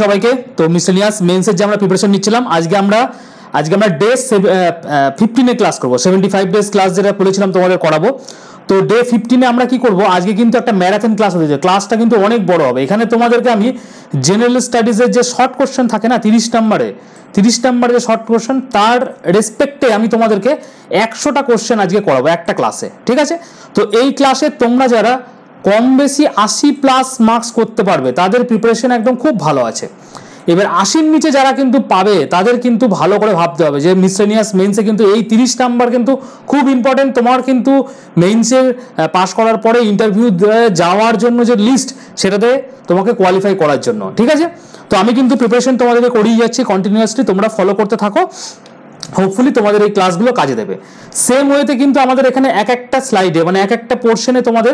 সবাইকে। তো মিসেলিয়াস মেন্সের যে আমরা প্রিপারেশন নিচ্ছিলাম, আজকে আমরা ডে 15 ক্লাস করবো। 75 ডেজ ক্লাস যেটা বলেছিলাম তোমাদের করাবো। তো ডে 15 আমরা কি করব, আজকে কিন্তু একটা ম্যারাথন ক্লাস হচ্ছে। ক্লাসটা কিন্তু অনেক বড় হবে। এখানে তোমাদেরকে আমি জেনারেল স্টাডিজের যে শর্ট কোশ্চেন থাকে না 30 নাম্বারে যে শর্ট কোশ্চেন, তার রেসপেক্টে আমি তোমাদেরকে 100টা কোশ্চেন আজকে করাবো একটা ক্লাসে, ঠিক আছে? তো এই ক্লাসে তোমরা যারা কম বেশি 80+ মার্কস করতে পারবে তাদের প্রিপারেশন একদম খুব ভালো আছে। এবার 80-র নিচে যারা কিন্তু পাবে তাদের কিন্তু ভালো করে ভাবতে হবে যে মিসেলিয়াস মেন্সে কিন্তু এই 30 নাম্বার কিন্তু খুব ইম্পর্টেন্ট। তোমার কিন্তু মেন্সের পাস করার পরে ইন্টারভিউ যাওয়ার জন্য যে লিস্ট, সেটাতে তোমাকে কোয়ালিফাই করার জন্য, ঠিক আছে? তো আমি কিন্তু প্রিপারেশন তোমাদেরকে করিয়ে যাচ্ছি কন্টিনিউয়াসলি, তোমরা ফলো করতে থাকো। হোপফুলি তোমাদের এই ক্লাসগুলো কাজে দেবে। সেম ওয়েতে কিন্তু আমাদের এখানে এক একটা স্লাইডে মানে এক একটা পোর্শনে তোমাদের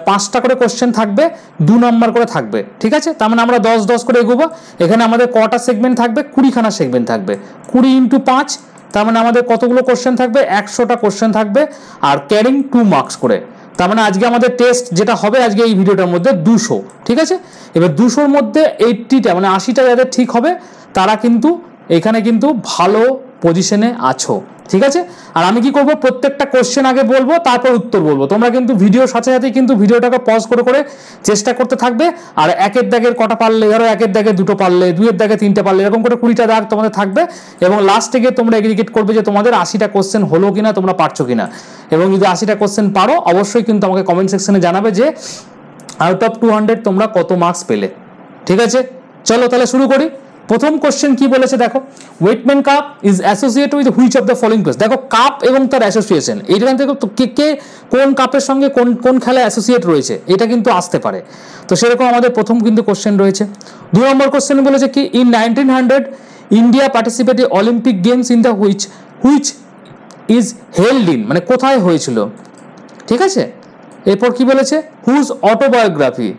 5টা করে কোশ্চেন থাকবে, 2 নম্বর করে থাকবে, ঠিক আছে? তার মানে আমরা 10 করে এগোবো। এখানে আমাদের কটা সেগমেন্ট থাকবে? 20খানা সেগমেন্ট থাকবে। 20 × 5, তার মানে আমাদের কতগুলো কোশ্চেন থাকবে? 100টা কোশ্চেন থাকবে, আর ক্যারিং 2 মার্কস করে। তার মানে আজকে আমাদের টেস্ট যেটা হবে আজকে এই ভিডিওটার মধ্যে 200, ঠিক আছে? এবার 200-র মধ্যে 80টা মানে 80টা যাদের ঠিক হবে তারা কিন্তু এখানে কিন্তু ভালো পজিশনে আছো, ঠিক আছে? আর আমি কি করব, প্রত্যেকটা কোশ্চেন আগে বলবো, তারপর উত্তর বলবো। তোমরা কিন্তু ভিডিওর সাথে সাথে কিন্তু ভিডিওটাকে পজ করে চেষ্টা করতে থাকবে। আর একের দাগের কটা পারলে, ধরো একের দাগে 2টো পারলে, 2-এর দাগে 3টে পারলে, এরকম করে 20টা দাগ তোমাদের থাকবে। এবং লাস্টে গিয়ে তোমরা এগ্রিগেট করবে যে তোমাদের 80টা কোশ্চেন হলো কিনা, তোমরা পারছো কিনা। এবং যদি 80টা কোশ্চেন পারো, অবশ্যই কিন্তু আমাকে কমেন্ট সেকশনে জানাবে যে আউট অফ 200 তোমরা কত মার্কস পেলে, ঠিক আছে? চলো তাহলে শুরু করি। প্রথম কোশ্চেন কি বলেছে দেখো, Wightman cup is associated with which of the following place. দেখো কাপ এবং তার অ্যাসোসিয়েশন, এইখান থেকে কে কোন কাপের সঙ্গে কোন খেলা অ্যাসোসিয়েট রয়েছে এটা কিন্তু আসতে পারে। তো সেরকম আমাদের প্রথম কিন্তু কোশ্চেন রয়েছে। 2 নম্বর কোশ্চেন বলেছে কি, in 1900 India participated Olympic games in the which is held in, মানে কোথায় হয়েছিল, ঠিক আছে? এরপর কি বলেছে, হুজ অটোবায়োগ্রাফি,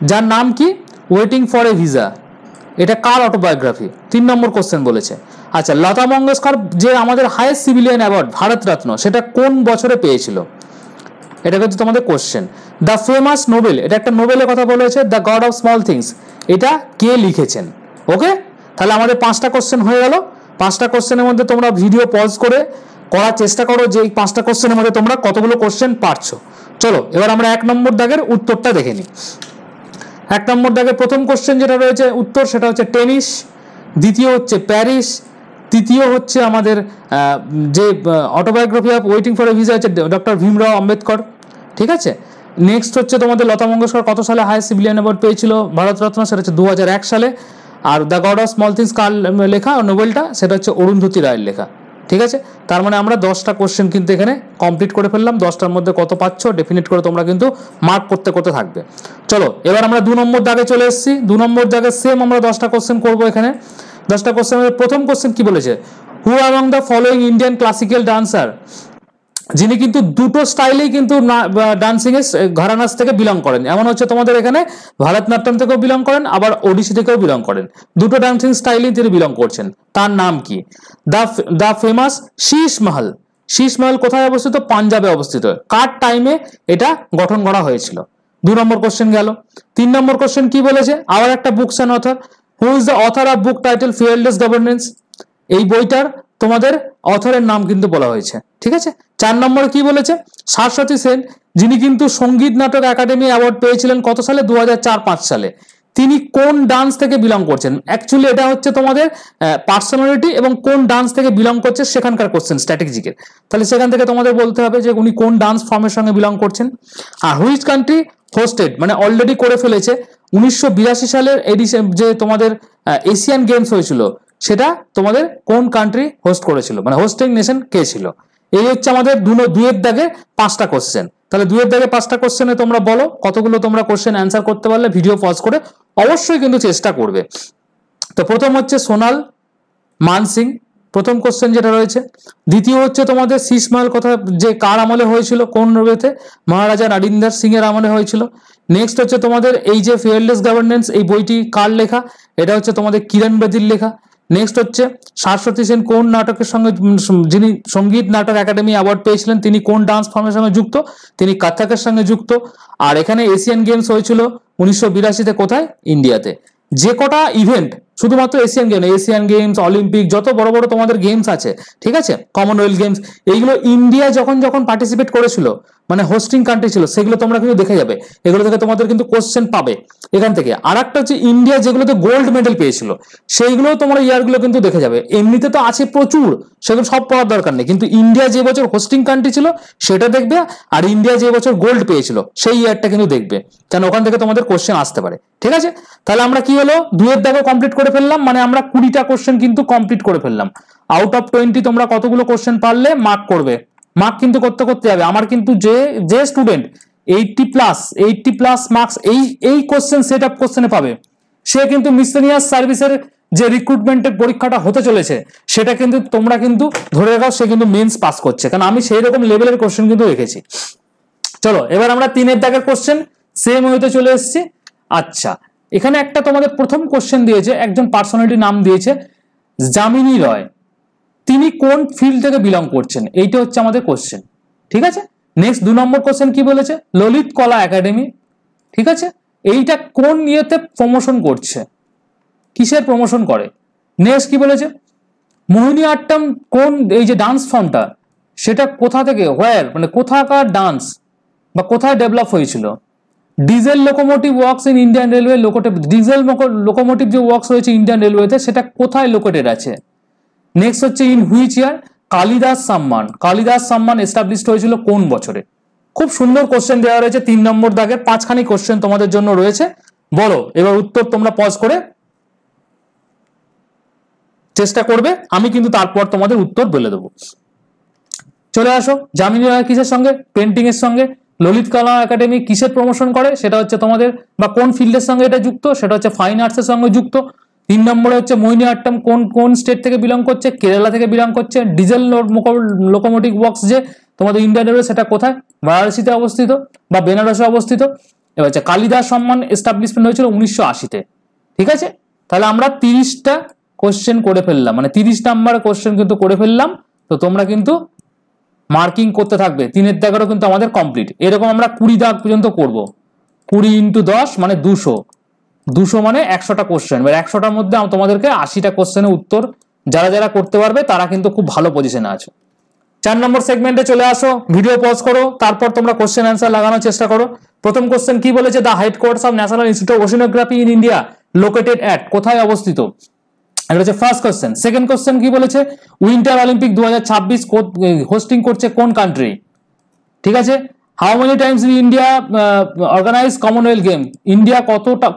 যার নাম কি, ওয়েটিং ফর এ ভিসা, এটা কার অটোবায়োগ্রাফি? 3 নম্বর কোশ্চেন বলেছে। আচ্ছা, লতা মঙ্গেশকর যে আমাদের হাইয়েস্ট সিভিলিয়ান অ্যাওয়ার্ড ভারতরত্ন, সেটা কোন বছরে পেয়েছিল? এটা কিন্তু তোমাদের কোশ্চেন। দ্য ফেমাস নোবেল, এটা একটা নোবেলের কথা বলেছে। The god of small things, এটা কে লিখেছেন? ওকে, তাহলে আমাদের 5টা কোশ্চেন হয়ে গেল। 5টা কোশ্চেনের মধ্যে তোমরা ভিডিও পজ করে করার চেষ্টা করো যে এই 5টা কোশ্চেনের মধ্যে তোমরা কতগুলো কোশ্চেন পারছো। চলো এবার আমরা 1 নম্বর দাগের উত্তরটা দেখে নিই। 1 নম্বর দাগে প্রথম কোশ্চেন যেটা রয়েছে উত্তর, সেটা হচ্ছে টেনিস। দ্বিতীয় হচ্ছে প্যারিস। তৃতীয় হচ্ছে আমাদের যে autobiography of waiting for a visa হচ্ছে ডক্টর ভীমরাও আম্বেদকর, ঠিক আছে? নেক্সট হচ্ছে তোমাদের লতা মঙ্গেশকর কত সালে হাইয়েস্ট সিভিলিয়ান অ্যাওয়ার্ড পেয়েছিল ভারতরত্ন, সেটা হচ্ছে 2001 সালে। আর the god of small things কার লেখা নোবেলটা, সেটা হচ্ছে অরুন্ধতী রায়ের লেখা, ঠিক আছে? তার মানে আমরা 10টা কোশ্চেন কিন্তু এখানে কমপ্লিট করে ফেললাম। 10টার মধ্যে কত পাচ্ছ ডেফিনেট করে তোমরা কিন্তু মার্ক করতে থাকবে। চলো এবার আমরা 2 নম্বর দাগে চলে এসেছি। 2 নম্বর দাগে সেম আমরা 10টা কোশ্চেন করবো এখানে। 10টা কোশ্চেনের প্রথম কোশ্চেন কি বলেছে, হু among the following Indian classical dancer, যিনি কিন্তু দুটো স্টাইলেই কিন্তু ডান্সিং এর ঘরানাস থেকে বিলং করেন। এমন হচ্ছে তোমাদের এখানে ভারতনাট্যম থেকেও বিলং করেন, আবার ওডিসি থেকেও বিলং করেন। দুটো ডান্সিং স্টাইলেই তিনি বিলং করছেন। তার নাম কি? The famous shish Mahal. Shish মহল কোথায় অবস্থিত? পাঞ্জাবে অবস্থিত। কার টাইমে এটা গঠন করা হয়েছিল? 2 নম্বর কোশ্চেন গেল। 3 নম্বর কোশ্চেন কি বলেছে, আবার একটা books and author. Who is the author of book title fearless governance? এই বইটার তোমাদের অথরের নাম কিন্তু বলা হয়েছে, ঠিক আছে? 4 নম্বরে কি বলেছে, শাশ্বতী সেন, যিনি কিন্তু সঙ্গীত নাটক একাডেমি অ্যাওয়ার্ড পেয়েছিলেন কত সালে? 2004-5 সালে। তিনি কোন ডান্স থেকে বিলং করছেন? অ্যাকচুয়ালি এটা হচ্ছে তোমাদের পার্সোনালিটি এবং কোন ডান্স থেকে বিলং করছে সেখানকার কোশ্চেন, স্ট্র্যাটেজিকের। তাহলে সেখান থেকে তোমাদের বলতে হবে যে উনি কোন ডান্স ফর্মের সঙ্গে বিলং করছেন। আর হুইচ কান্ট্রি হোস্টেড, মানে অলরেডি করে ফেলেছে 1982 সালের এডিশন যে তোমাদের এশিয়ান গেমস হয়েছিল, সেটা তোমাদের কোন কান্ট্রি হোস্ট করেছিল, মানে হোস্টিং নেশন কে ছিল? এই হচ্ছে আমাদের 2-এর দাগে 5টা কোশ্চেন। তাহলে 2-এর দাগে 5টা কোশ্চেনে তোমরা বলো কতগুলো তোমরা কোশ্চেন অ্যান্সার করতে পারলে। ভিডিও পজ করে অবশ্যই কিন্তু চেষ্টা করবে। তো প্রথম হচ্ছে সোনাল মানসিং, প্রথম কোশ্চেন যেটা রয়েছে। দ্বিতীয় হচ্ছে তোমাদের শীষ মহল কথা, যে কার আমলে হয়েছিল, কোন রবেতে? মহারাজা নরিন্দর সিং এর আমলে হয়েছিল। নেক্সট হচ্ছে তোমাদের এই যে ফিয়ারলেস গভর্নেন্স, এই বইটি কার লেখা? এটা হচ্ছে তোমাদের কিরণ বেদির লেখা। নেক্সট হচ্ছে শাশ্বতী সেন কোন নাটকের সঙ্গে, যিনি সঙ্গীত নাটক একাডেমি অ্যাওয়ার্ড পেয়েছিলেন, তিনি কোন ডান্স ফর্মের সঙ্গে যুক্ত? তিনি কত্থকের সঙ্গে যুক্ত। আর এখানে এশিয়ান গেমস হয়েছিল 1982-তে, কোথায়? ইন্ডিয়াতে। যে কটা ইভেন্ট, শুধুমাত্র Asian game, Asian games, Olympic, যত বড় বড় তোমাদের গেমস আছে, ঠিক আছে, কমনওয়েলথ গেমস, এইগুলো ইন্ডিয়া যখন যখন পার্টিসিপেট করেছিল, মানে হোস্টিং কান্ট্রি ছিল, সেগুলো তোমরা কিন্তু দেখে যাবে। এগুলো থেকে তোমাদের কিন্তু কোশ্চেন পাবে এখান থেকে। আর একটা হচ্ছে ইন্ডিয়া যেগুলোতে গোল্ড মেডেল পেয়েছিল, সেইগুলো তোমরা ইয়ারগুলো কিন্তু দেখে যাবে। এমনিতে তো আছে প্রচুর, সেগুলো সব পড়ার দরকার নেই, কিন্তু ইন্ডিয়া যে বছর হোস্টিং কান্ট্রি ছিল সেটা দেখবে, আর ইন্ডিয়া যে বছর গোল্ড পেয়েছিল সেই ইয়ারটা কিন্তু দেখবে, কারণ ওখান থেকে তোমাদের কোশ্চেন আসতে পারে। ঠিক আছে, তাহলে আমরা কি হলো, 2 এর দাগও কমপ্লিট করে ফেললাম, মানে আমরা 20টা কোশ্চেন কিন্তু কমপ্লিট করে ফেললাম। আউট অফ 20 তোমরা কতগুলো কোশ্চেন পারলে মার্ক করবে, মার্ক কিন্তু করতে করতে যাবে। আমার কিন্তু যে স্টুডেন্ট 80+ মার্কস এই কোশ্চেন সেট আপ কোশ্চেনে পাবে, সে কিন্তু মিসেলিনিয়াস সার্ভিসের যে রিক্রুটমেন্টের পরীক্ষাটা হতে চলেছে, সেটা কিন্তু তোমরা কিন্তু ধরে রাখাও, সে কিন্তু মেন্স পাস করছে, কারণ আমি সেই রকম লেভেলের কোশ্চেন কিন্তু রেখেছি। চলো এবার আমরা 3 এর দাগের কোশ্চেন সেম হইতে চলে এসেছি। আচ্ছা, এখানে একটা তোমাদের প্রথম কোশ্চেন দিয়েছে, একজন পার্সোনালিটি নাম দিয়েছে যামিনী রয়, তিনি কোন ফিল্ড থেকে বিলং করছেন, এইটা হচ্ছে আমাদের কোশ্চেন। ঠিক আছে, নেক্সট 2 নম্বর কোশ্চেন কি বলেছে, ললিত কলা একাডেমি, ঠিক আছে, এইটা কোন ইয়েতে প্রমোশন করছে, কিসের প্রমোশন করে। নেক্সট কি বলেছে, মোহিনী আট্টম কোন, এই যে ডান্স ফর্মটা, সেটা কোথা থেকে, হোয়ার, মানে কোথাকার ডান্স বা কোথায় ডেভেলপ হয়েছিল। Diesel locomotive works in Indian railway locomotive, diesel locomotive যে ওয়ার্কস রয়েছে ইন্ডিয়ান রেলওয়েতে, সেটা কোথায় লোকেটেড আছে। নেক্সট হচ্ছে ইন হুইচ ইয়ার কালিদাস সম্মান এস্টাবলিশড হয়েছিল কোন বছরে। খুব সুন্দর কোশ্চেন দেওয়া রয়েছে 3 নম্বর দাগের, 5খানি কোশ্চেন তোমাদের জন্য রয়েছে। বলো এবার উত্তর, তোমরা পজ করে চেষ্টা করবে, আমি কিন্তু তারপর তোমাদের উত্তর বলে দেবো। চলে আসো, যামিনী রায় কিসের সঙ্গে, পেন্টিং এর সঙ্গে। ললিত কলা একাডেমি কিসের প্রমোশন করে, সেটা হচ্ছে তোমাদের, বা কোন ফিল্ডের সঙ্গে এটা যুক্ত, সেটা হচ্ছে ফাইন আর্টসের সঙ্গে যুক্ত। 3 নম্বরে হচ্ছে মোহিনী আট্টম কোন কোন স্টেট থেকে বিলং করছে, কেরালা থেকে বিলং করছে। ডিজেল লোকোমোটিভ ওয়ার্কস যে তোমাদের ইন্ডিয়ান রেলওয়ে, সেটা কোথায়, বারাণসীতে অবস্থিত বা বেনারসে অবস্থিত। এবার হচ্ছে কালিদাস সম্মান এস্টাবলিশমেন্ট হয়েছিল 1980-তে। ঠিক আছে, তাহলে আমরা 30টা কোশ্চেন করে ফেললাম, মানে 30 নাম্বার কোশ্চেন কিন্তু করে ফেললাম। তো তোমরা কিন্তু মার্কিং করতে থাকবে, 3 এর দাগেরও কিন্তু আমাদের কমপ্লিট। এরকম আমরা 20 দাগ পর্যন্ত করব, 20 × 10 মানে 200 মানে 100টা কোশ্চেন। এবার 100টার মধ্যে তোমাদেরকে 80টা কোশ্চেনের উত্তর যারা যারা করতে পারবে, তারা কিন্তু খুব ভালো পজিশনে আছো। 4 নম্বর সেগমেন্টে চলে আসো, ভিডিও পজ করো, তারপর তোমরা কোশ্চেন অ্যান্সার লাগানোর চেষ্টা করো। প্রথম কোশ্চেন কি বলেছে, the headquarters of national institute of oceanography in India located at, কোথায় অবস্থিত, এটা হচ্ছে ফার্স্ট কোশ্চেন। সেকেন্ড কোশ্চেন কি বলেছে, উইন্টার অলিম্পিক 2026 হোস্টিং করছে কোন কান্ট্রি। ঠিক আছে, how many times India organise Commonwealth game, India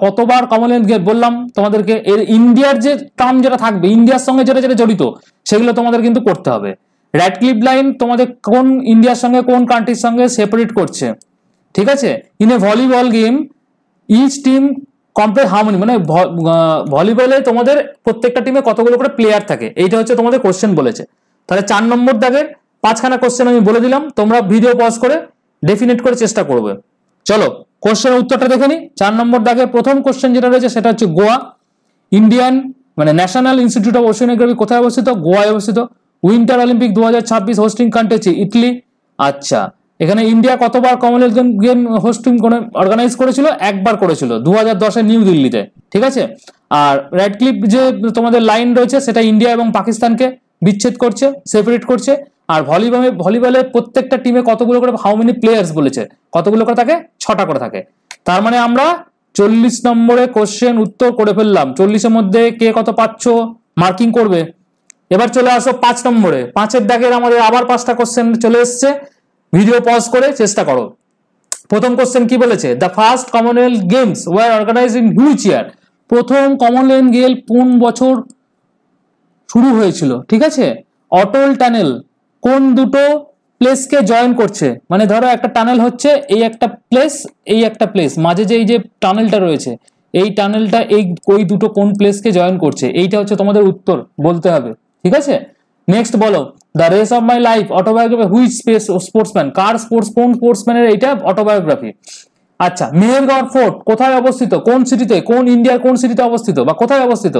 কতবার কমনওয়েলথ গেম বললাম তোমাদেরকে। এর ইন্ডিয়ার যে টার্ম যেটা থাকবে, ইন্ডিয়ার সঙ্গে যেটা যেটা জড়িত, সেগুলো তোমাদের কিন্তু করতে হবে। র্যাডক্লিফ লাইন তোমাদের কোন ইন্ডিয়ার সঙ্গে কোন কান্ট্রির সঙ্গে সেপারেট করছে। ঠিক আছে, in a volleyball game each team compare how many, মানে ভলিবলে তোমাদের প্রত্যেকটা টিমে কতগুলো করে প্লেয়ার থাকে, এইটা হচ্ছে তোমাদের কোশ্চেন বলেছে। তাহলে 4 নম্বর দাগের 5খানা কোশ্চেন আমি বলে দিলাম, তোমরা ভিডিও পজ করে ডেফিনেট করে চেষ্টা করবে। চলো কোশ্চেনের উত্তরটা দেখে নি। 4 নম্বর দাগের প্রথম কোশ্চেন যেটা রয়েছে, সেটা হচ্ছে গোয়া। ইন্ডিয়ান মানে ন্যাশনাল ইনস্টিটিউট অফ ওশিনোগ্রাফি কোথায় অবস্থিত, গোয়ায় অবস্থিত। উইন্টার অলিম্পিক 2026 হোস্টিং কান্ট্রি হচ্ছে ইটালি। আচ্ছা, এখানে ইন্ডিয়া কতবার কমনওয়েলথ গেম হোস্টিং অর্গানাইজ করেছিল, একবার করেছিল 2010-এ নিউ দিল্লিতে। ঠিক আছে, আর র্যাডক্লিফ যে তোমাদের লাইন রয়েছে, সেটা ইন্ডিয়া এবং পাকিস্তানকে বিচ্ছেদ করছে, সেপারেট করছে। আর ভলিবলে প্রত্যেকটা টিমে কতগুলো করে, হাউ মেনি প্লেয়ার্স বলেছে, কতগুলো করে থাকে, 6টা করে থাকে। তার মানে আমরা 40 নম্বরে কোশ্চেন উত্তর করে ফেললাম। 40-এর মধ্যে কে কত পাচ্ছ মার্কিং করবে। এবার চলে আসো 5 নম্বরে, 5-এর দাগের আমাদের আবার 5টা কোশ্চেন চলে এসছে, ভিডিও পজ করে চেষ্টা করো। প্রথম কোশ্চেন কি বলেছে, the first Commonwealth games were organised in which year, প্রথম কমনওয়েলথ গেম কোন বছর শুরু হয়েছিল। ঠিক আছে, অটল টানেল কোন দুটো প্লেসকে জয়েন করছে, মানে ধরো একটা টানেল হচ্ছে, এই একটা প্লেস, এই একটা প্লেস, মাঝে যে এই যে টানেলটা রয়েছে, এই টানেলটা ওই দুটো কোন প্লেসকে জয়েন করছে, এইটা হচ্ছে তোমাদের উত্তর বলতে হবে। ঠিক আছে, নেক্সট বলো, the race of my life autobiography which sportsman, কার কোন স্পোর্টসম্যানের এইটা অটোবায়োগ্রাফি। আচ্ছা, মেহেরগড় ফোর্ট কোথায় অবস্থিত, কোন সিটিতে, কোন ইন্ডিয়ার কোন সিটিতে অবস্থিত বা কোথায় অবস্থিত।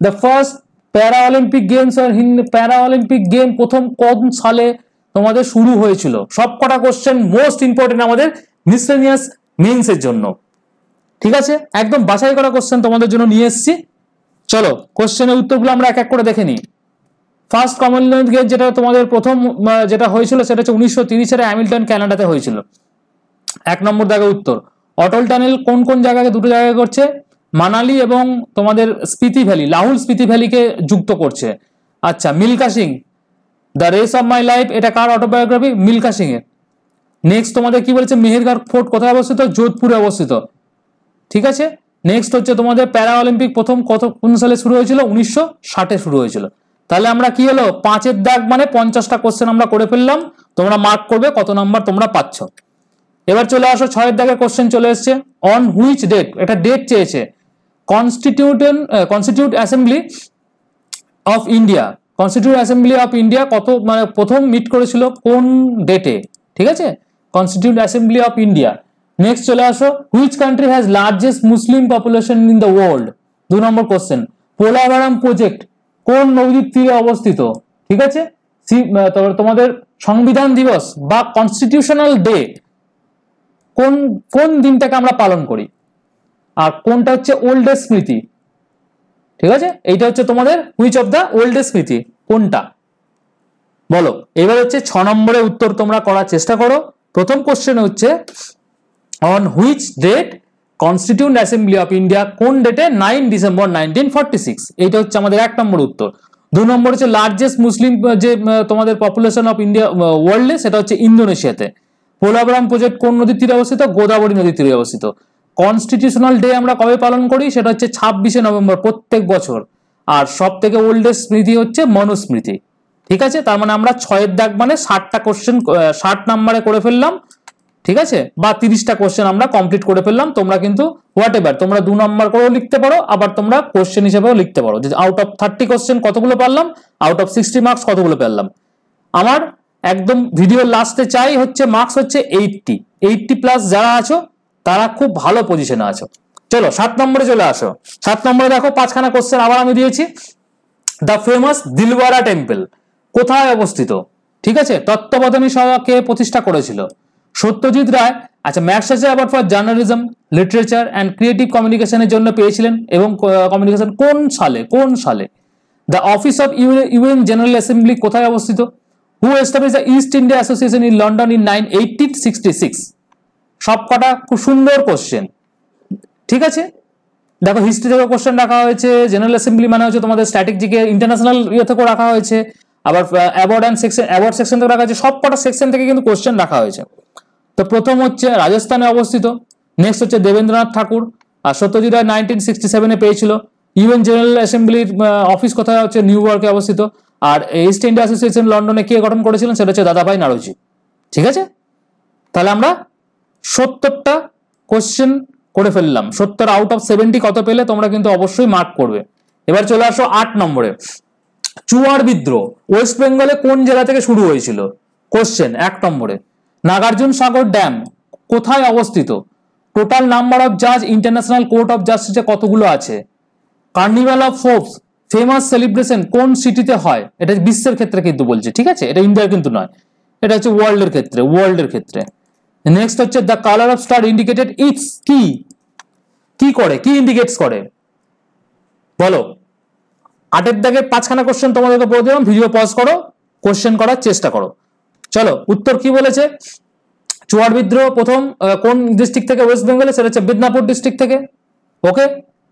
The first para Olympic games আর প্যারা অলিম্পিক গেম প্রথম কোন সালে তোমাদের শুরু হয়েছিল। সব কটা কোশ্চেন মোস্ট ইম্পর্টেন্ট আমাদের মিসলেনিয়াস মেইনস এর জন্য। ঠিক আছে, একদম বাছাই করা কোশ্চেন তোমাদের জন্য নিয়ে এসেছি। চলো কোশ্চেনের উত্তরগুলো আমরা এক এক করে দেখে নিই। ফার্স্ট কমনওয়েলথ গেমস যেটা তোমাদের প্রথম যেটা হয়েছিল সেটা হচ্ছে 1930 সালে হ্যামিল্টন কানাডাতে হয়েছিল। 1 নম্বর দাগের উত্তর। অটল টানেল কোন কোন জায়গাকে, দুটো জায়গায় করছে, মানালি এবং তোমাদের স্পিতি ভ্যালি, লাহুল স্পিতি ভ্যালিকে যুক্ত করছে। আচ্ছা, Milkha Singh the race of my life এটা কার অটোবায়োগ্রাফি? মিল্খা সিং এর। নেক্সট তোমাদের কি বলেছে, মেহেরগড় ফোর্ট কোথায় অবস্থিত? যোধপুরে অবস্থিত। ঠিক আছে, নেক্সট হচ্ছে তোমাদের প্যারা অলিম্পিক প্রথম কোন সালে শুরু হয়েছিল? 1960 শুরু হয়েছিল। তাহলে আমরা কি হলো 5-এর দাগ মানে 50টা কোশ্চেন আমরা করে ফেললাম। তোমরা মার্ক করবে কত নাম্বার তোমরা পাচ্ছ। এবার চলে আসো 6-এর দাগের কোশ্চেন চলে এসছে। অন হুইচ ডেট, এটা ডেট চেয়েছে। Constitute assembly of India, constitute assembly of India কত মানে প্রথম মিট করেছিল কোন ডেটে? ঠিক আছে, constitute assembly of India. Next চলে আসো, which country has largest Muslim population in the world? 2 number question. Polavaram project কোন নদীর তীরে অবস্থিত? ঠিক আছে, তোমাদের সংবিধান দিবস বা কনস্টিটিউশনাল ডে কোন কোন দিনটাকে আমরা পালন করি? আর কোনটা হচ্ছে ওল্ডেস্ট স্মৃতি? ঠিক আছে, এইটা হচ্ছে তোমাদের হুইচ অফ দ্য ওল্ডেস্ট স্মৃতি কোনটা বলো। এবার হচ্ছে 6 নম্বরের উত্তর তোমরা করার চেষ্টা করো। প্রথম কোশ্চেন হচ্ছে on which date constitute assembly of India কোন ডেটে? 9 ডিসেম্বর 1946। এইটা হচ্ছে আমাদের 1 নম্বর উত্তর। 2 নম্বর হচ্ছে লার্জেস্ট মুসলিম যে তোমাদের পপুলেশন অফ ইন্ডিয়া ওয়ার্ল্ডে, সেটা হচ্ছে ইন্দোনেশিয়াতে। পোলাভারাম প্রজেক্ট কোন নদীর তীরে অবস্থিত? গোদাবরী নদীর তীরে অবস্থিত। কনস্টিটিউশনাল ডে আমরা কবে পালন করি? সেটা হচ্ছে 26শে নভেম্বর প্রত্যেক বছর। আর সব থেকে ওল্ডেস্ট স্মৃতি হচ্ছে মনুস্মৃতি। ঠিক আছে, তার মানে আমরা 6-এর দাগ মানে 60টা কোশ্চেন 60 নম্বরে করে ফেললাম। ঠিক আছে, বা 30টা কোশ্চেন আমরা কমপ্লিট করে ফেললাম। তোমরা কিন্তু হোয়াট এভার তোমরা 2 নম্বর করেও লিখতে পারো, আবার তোমরা কোশ্চেন হিসেবেও লিখতে পারো যে আউট অফ 30 কোশ্চেন কতগুলো পারলাম, আউট অফ 60 মার্কস কতগুলো পেলাম। আমার একদম ভিডিওর লাস্টে চাই হচ্ছে মার্কস হচ্ছে 80 প্লাস যারা আছো তারা খুব ভালো পজিশনে আছো। চলো 7 নম্বরে চলে আসো। 7 নম্বরে দেখো 5খানা কোশ্চেন আবার আমি দিয়েছি। দ্য ফেমাস দিলওয়ারা টেম্পল কোথায় অবস্থিত? ঠিক আছে, তত্ত্বাবধানী সভাকে প্রতিষ্ঠা করেছিল সত্যজিৎ রায়। আচ্ছা, Magsaysay award for journalism, literature and creative কমিউনিকেশনের জন্য পেয়েছিলেন এবং কমিউনিকেশন কোন সালে? কোন সালে? The office of UN general assembly কোথায় অবস্থিত? Who establish the East India association in London in 1866? সবকটা খুব সুন্দর কোশ্চেন। ঠিক আছে, দেখো হিস্ট্রি থেকে কোশ্চেন রাখা হয়েছে, জেনারেল অ্যাসেম্বলি মানে হচ্ছে তোমাদের স্ট্র্যাটেজিকে ইন্টারন্যাশনাল ইয়ে থেকেও রাখা হয়েছে, আবার অ্যাওয়ার্ড সেকশন থেকে রাখা হয়েছে, সবকটা সেকশন থেকে কিন্তু কোশ্চেন রাখা হয়েছে। তো প্রথম হচ্ছে রাজস্থানে অবস্থিত। নেক্সট হচ্ছে দেবেন্দ্রনাথ ঠাকুর আর সত্যজিৎ রায় 1967 পেয়েছিল। ইউএন জেনারেল অ্যাসেম্বলির অফিস কোথায় হচ্ছে? নিউ ইয়র্কে অবস্থিত। আর ইস্ট ইন্ডিয়া অ্যাসোসিয়েশন লন্ডনে কে গঠন করেছিলেন? সেটা হচ্ছে দাদাভাই নাড়ুজি। ঠিক আছে, তাহলে আমরা 70টা কোশ্চেন করে ফেললাম। 70 আউট অফ 70 কত পেলে তোমরা কিন্তু অবশ্যই মার্ক করবে। এবার চলে আসো 8 নম্বরে। চুয়ার বিদ্রোহ ওয়েস্ট বেঙ্গলে কোন জেলা থেকে শুরু হয়েছিল? কোশ্চেন 1 নম্বরে। নাগার্জুন সাগর ড্যাম কোথায় অবস্থিত? টোটাল নাম্বার অফ জাজ ইন্টারন্যাশনাল কোর্ট অফ জাস্টিসে কতগুলো আছে? Carnival of Hopes famous celebration কোন সিটিতে হয়? এটা বিশ্বের ক্ষেত্রে কিন্তু বলছে, ঠিক আছে, এটা ইন্ডিয়ার কিন্তু নয়, এটা হচ্ছে ওয়ার্ল্ডের ক্ষেত্রে। নেক্সট হচ্ছে the colour of star indicated it's কি করে, কি ইন্ডিকেটস করে বলো। 8-এর দাগে 5খানা কোশ্চেন তোমাদেরকে বলে দিলাম, ভিডিও পজ করো, কোশ্চেন করার চেষ্টা করো। চলো উত্তর কি বলেছে। চুয়ার বিদ্রোহ প্রথম কোন ডিস্ট্রিক্ট থেকে ওয়েস্ট বেঙ্গলে? সেটা হচ্ছে মিদনাপুর ডিস্ট্রিক্ট থেকে। ওকে,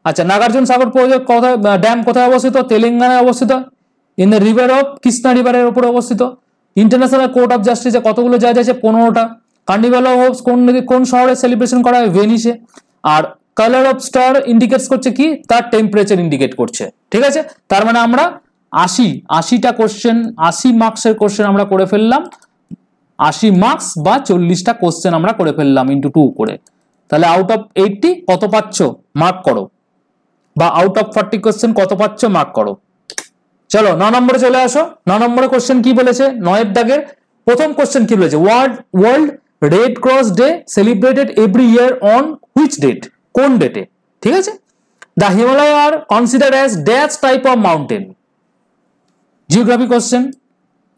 আচ্ছা, নাগার্জুন সাগর প্রজেক্ট কোথায়, ড্যাম কোথায় অবস্থিত? তেলেঙ্গানায় অবস্থিত। In the river of Krishna রিভারের উপরে অবস্থিত। ইন্টারন্যাশনাল কোর্ট অফ জাস্টিসে কতগুলো জাজ আছে? 15টা। কার্নিভাল অফ হোপস কোন শহরে সেলিব্রেশন করা হয়? ভেনিসে। আর কালার অফ স্টার ইন্ডিকেটস করছে কি? তার টেম্পারেচার ইন্ডিকেট করছে। ঠিক আছে, তার মানে আমরা 80টা কোশ্চেন 80 মার্কসের কোশ্চেন আমরা করে ফেললাম। 80 মার্কস বা 40টা কোশ্চেন আমরা করে ফেললাম ইন্টু 2 করে। তাহলে আউট অফ 80 কত পাচ্ছ মার্ক করো, বা আউট অফ 40 কোশ্চেন কত পাচ্ছ মার্ক করো। চলো 9 নম্বরে চলে আসো। 9 নম্বরে কোশ্চেন কি বলেছে? 9-এর দাগের প্রথম কোশ্চেন কি বলেছে? World Red Cross Day celebrated every year on which date? কোন ডেটে? ঠিক আছে, the Himalaya are considered as dash type of mountain. Geography question,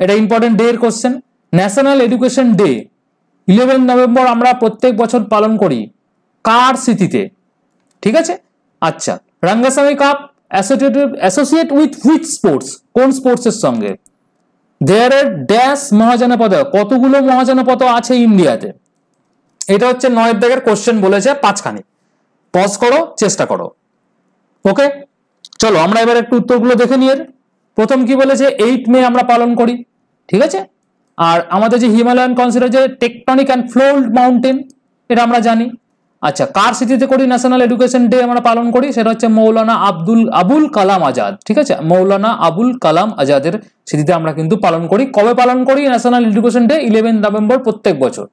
এটা ইম্পর্টেন্ট ডে এর question. National Education Day 11 November আমরা প্রত্যেক বছর পালন করি কার স্মৃতিতে? ঠিক আছে। আচ্ছা, Rangaswamy cup associate with which sports, কোন স্পোর্টসের সঙ্গে? দেয়ার আর ড্যাশ মহাজনপদ, কতগুলো মহাজনপদ আছে ইন্ডিয়াতে? এটা হচ্ছে 9 দাগের কোশ্চেন বলেছে 5খানি। পজ করো, চেষ্টা করো। ওকে, চলো আমরা এবার একটু উত্তরগুলো দেখে নিয়ে। প্রথম কি বলেছে, 8 মে আমরা পালন করি, ঠিক আছে। আর আমাদের যে হিমালয়ান কনসিডার যে টেকটনিক অ্যান্ড ফ্লোল্ড মাউন্টেন, এটা আমরা জানি। আচ্ছা, কার স্মৃতিতে করি ন্যাশনাল এডুকেশন ডে আমরা পালন করি? সেটা হচ্ছে মৌলানা আবুল কালাম আজাদ, ঠিক আছে। মৌলানা আবুল কালাম আজাদের স্মৃতিতে আমরা কিন্তু পালন করি। কবে পালন করি ন্যাশনাল এডুকেশন ডে? 11 নভেম্বর প্রত্যেক বছর।